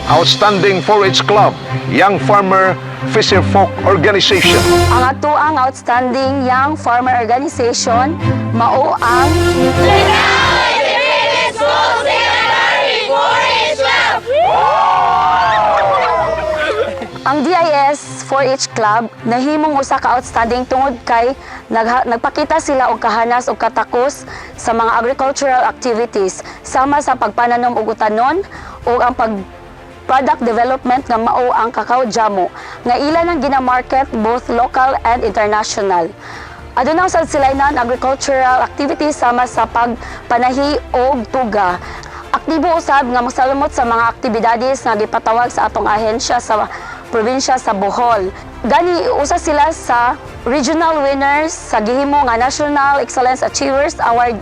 Outstanding 4-H Club, Young Farmer Fisher Folk Organization. Ang atuang outstanding young farmer organization mao ang Ang DIS 4-H Club nahimong usa ka outstanding tungod kay nagpakita sila og kahanas ug katakos sa mga agricultural activities sama sa pagpananom og utanon ug ang product development nga mao ang cacao jamu nga ilan ang gina-market both local and international. Adunay sad silainan agricultural activities sama sa pagpanahi og tuga. Aktibo usab nga magsalamot sa mga aktibidades nga gipatawag sa atong ahensya sa probinsya sa Bohol. Gani usa sila sa regional winners sa gihimo nga National Excellence Achievers Award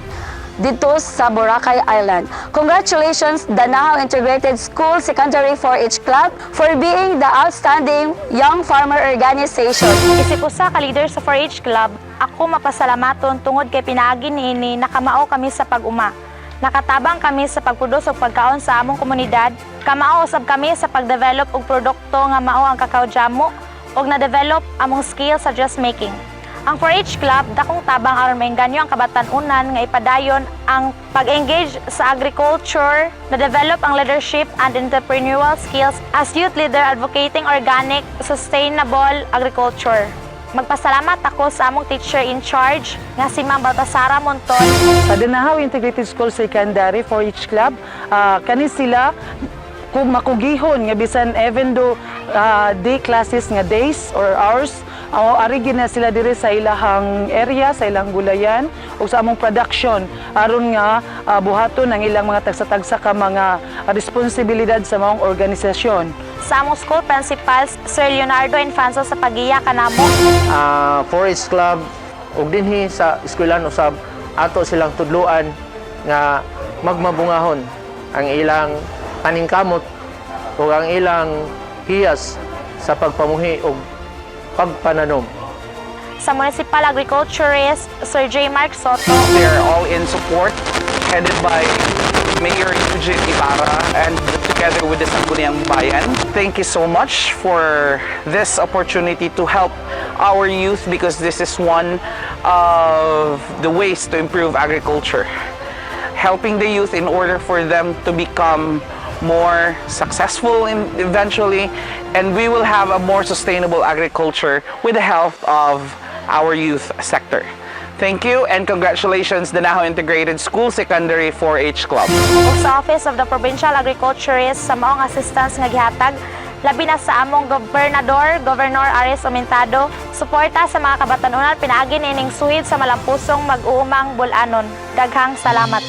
dito sa Boracay Island. Congratulations, Danao Integrated School Secondary 4-H Club for being the outstanding young farmer organization. Isip usa ka leader sa 4-H Club, ako mapasalamaton tungod kay pinaagi niini nakamao kami sa pag-uma. Nakatabang kami sa pagproduce og pagkaon sa among komunidad. Kamao usab kami sa pagdevelop og produkto nga mao ang cacao jamu ug na-develop among skill sa dressmaking. Ang 4-H Club dakong tabang aron maengganyo ang kabatan-unan nga ipadayon ang pag-engage sa agriculture, na-develop ang leadership and entrepreneurial skills as youth leader advocating organic, sustainable agriculture. Magpasalamat ako sa among teacher in charge nga si Ma'am Baltasara Monton. Sa Danao Integrated School Secondary 4-H Club, kani sila kung makugihon nga bisan even though day classes nga days or hours, ari gina sila diri sa ilahang area, sa ilang gulayan o sa among production aron nga buhaton ang ilang mga tagsa-tagsa ka mga responsibilidad sa maong organisasyon. Sa among school principals, Sir Leonardo Infanzo sa pagiya kanamo. 4-H Club ug dinhi sa eskwelahan usab ato silang tudloan nga magmabungahon ang ilang paningkamot ug ang ilang hiyas sa pagpamuhi ug pagpananom. Sa Municipal Agriculturist, Sir J. Mark Soto. They are all in support, headed by Mayor Eugene Ibarra and together with the Sangguniang Bayan. Thank you so much for this opportunity to help our youth because this is one of the ways to improve agriculture. Helping the youth in order for them to become more successful eventually, and we will have a more sustainable agriculture with the help of our youth sector. Thank you and congratulations, Danao Integrated School Secondary 4-H Club. Ug sa Office of the Provincial Agriculturist sa maong assistance nga gihatag, labi na sa among Governor Aris Omentado, suporta sa mga kabatanunan pinaagi nining suhid sa malampusong mag-uumang bulanon. Daghang salamat.